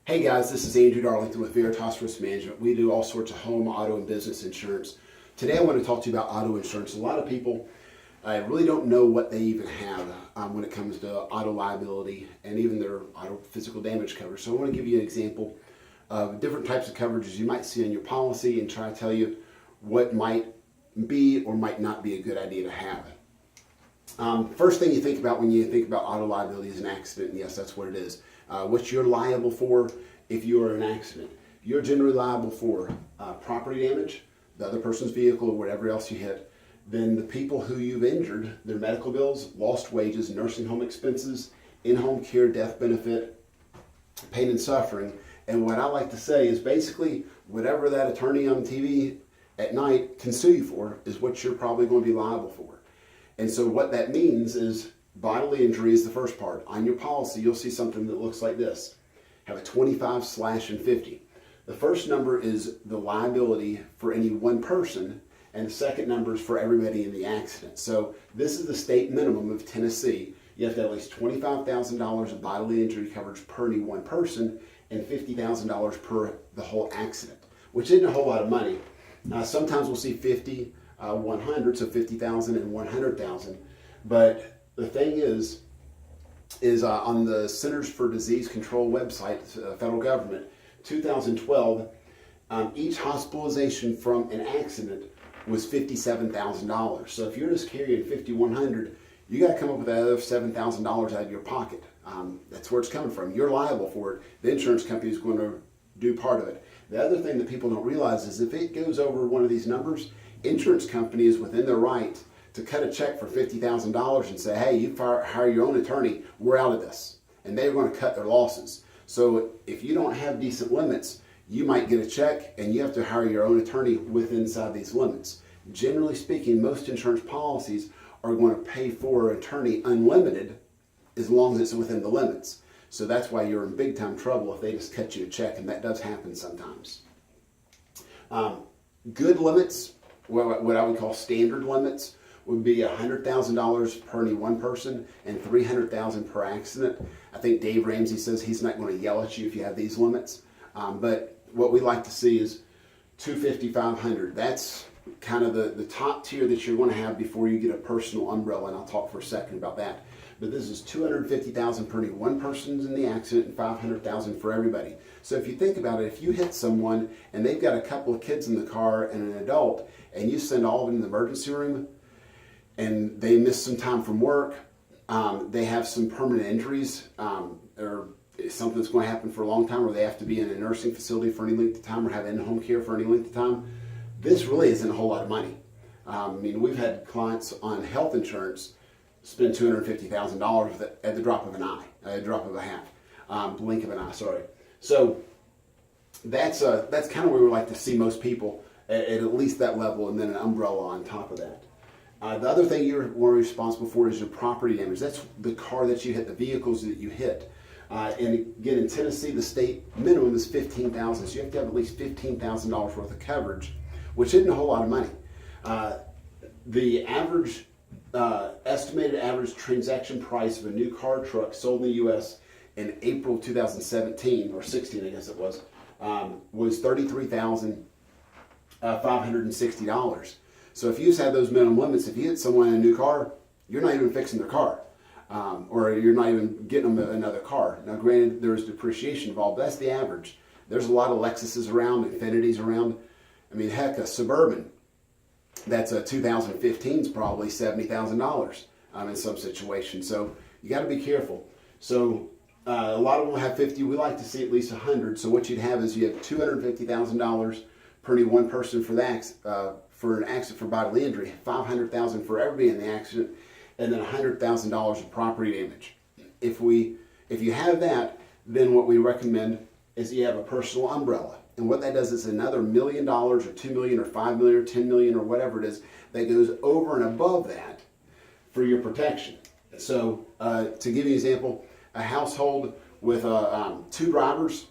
Hey guys, this is Andrew Darlington with Veritas Risk Management. We do all sorts of home, auto, and business insurance. Today I want to talk to you about auto insurance. A lot of people really don't know what they even have when it comes to auto liability and even their auto physical damage coverage. So I want to give you an example of different types of coverages you might see in your policy and try to tell you what might be or might not be a good idea to have. First thing you think about when you think about auto liability is an accident, and yes, that's what it is. What you're liable for if you are in an accident. You're generally liable for property damage, the other person's vehicle, or whatever else you hit. Then the people who you've injured, their medical bills, lost wages, nursing home expenses, in-home care, death benefit, pain and suffering. And what I like to say is basically whatever that attorney on TV at night can sue you for is what you're probably going to be liable for. And so what that means is bodily injury is the first part. On your policy, you'll see something that looks like this. Have a 25 slash and 50. The first number is the liability for any one person, and the second number is for everybody in the accident. So this is the state minimum of Tennessee. You have to have at least $25,000 of bodily injury coverage per any one person and $50,000 per the whole accident, which isn't a whole lot of money. Sometimes we'll see 50, 100, so 50,000 and 100,000. But the thing is on the Centers for Disease Control website, federal government, 2012, each hospitalization from an accident was $57,000. So if you're just carrying 5,100, you got to come up with that other $7,000 out of your pocket. That's where it's coming from. You're liable for it. The insurance company is going to do part of it. The other thing that people don't realize is if it goes over one of these numbers, insurance company is within their right to cut a check for $50,000 and say, hey, you hire your own attorney, we're out of this. And they're going to cut their losses. So if you don't have decent limits, you might get a check and you have to hire your own attorney inside these limits. Generally speaking, most insurance policies are going to pay for an attorney unlimited as long as it's within the limits. So that's why you're in big time trouble if they just cut you a check, and that does happen sometimes. Good limits, what I would call standard limits, would be $100,000 per any one person and $300,000 per accident. I think Dave Ramsey says he's not going to yell at you if you have these limits. But what we like to see is $250,000, $500,000. That's kind of the top tier that you're going to have before you get a personal umbrella, and I'll talk for a second about that. But this is $250,000 per any one person's in the accident and $500,000 for everybody. So if you think about it, if you hit someone and they've got a couple of kids in the car and an adult, and you send all of them in the emergency room, and they miss some time from work, they have some permanent injuries, or something that's going to happen for a long time, or they have to be in a nursing facility for any length of time or have in-home care for any length of time, this really isn't a whole lot of money. I mean, we've had clients on health insurance spend $250,000 at the drop of an eye, a drop of a hat, blink of an eye, sorry. So that's kind of where we like to see most people at least that level, and then an umbrella on top of that. The other thing you're more responsible for is your property damage. That's the car that you hit, the vehicles that you hit. And again, in Tennessee, the state minimum is $15,000, so you have to have at least $15,000 worth of coverage, which isn't a whole lot of money. The average estimated average transaction price of a new car or truck sold in the U.S. in April 2017 or 16, I guess it was $33,560. So if you just have those minimum limits, if you hit someone in a new car, you're not even fixing their car, or you're not even getting them another car. Now, granted, there's depreciation involved. That's the average. There's a lot of Lexuses around, Infinities around. I mean, heck, a Suburban that's a 2015 is probably $70,000 in some situations. So you got to be careful. So a lot of them will have 50. We like to see at least 100. So what you'd have is you have $250,000 per any one person for an accident for bodily injury, $500,000 for everybody in the accident, and then $100,000 of property damage. If you have that, then what we recommend is you have a personal umbrella. And what that does is another $1 million or $2 million or $5 million or $10 million or whatever it is that goes over and above that for your protection. So to give you an example, a household with two drivers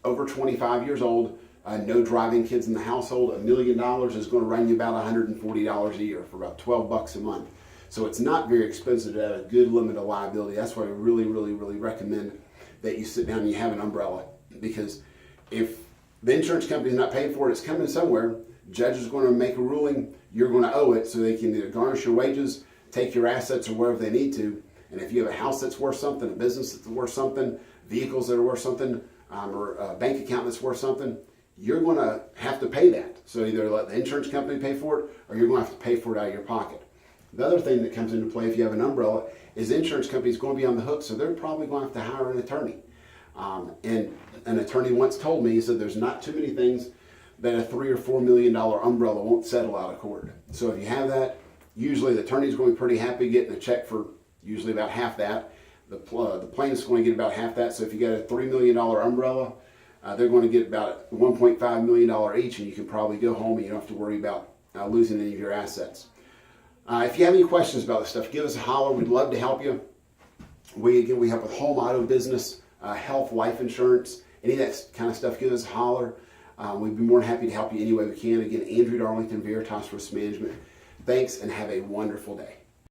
over 25 years old, no driving kids in the household, $1 million is going to run you about $140 a year for about $12 a month. So it's not very expensive to have a good limit of liability. That's why we really, really, really recommend that you sit down and you have an umbrella. Because if the insurance company's not paying for it, it's coming somewhere. Judge is going to make a ruling, you're going to owe it, so they can either garnish your wages, take your assets, or wherever they need to. And if you have a house that's worth something, a business that's worth something, vehicles that are worth something, or a bank account that's worth something, you're going to have to pay that. So either let the insurance company pay for it, or you're going to have to pay for it out of your pocket. The other thing that comes into play if you have an umbrella is the insurance company is going to be on the hook, so they're probably going to have to hire an attorney. And an attorney once told me, he said there's not too many things that a $3 or $4 million umbrella won't settle out of court. So if you have that, usually the attorney's going to be pretty happy getting a check for usually about half that. The plaintiff's going to get about half that. So if you got a $3 million umbrella, they're going to get about $1.5 million each, and you can probably go home and you don't have to worry about losing any of your assets. If you have any questions about this stuff, give us a holler. We'd love to help you. We help with home, auto, business, health, life insurance, any of that kind of stuff. Give us a holler. We'd be more than happy to help you any way we can. Again, Andrew Darlington, Veritas Risk Management. Thanks, and have a wonderful day.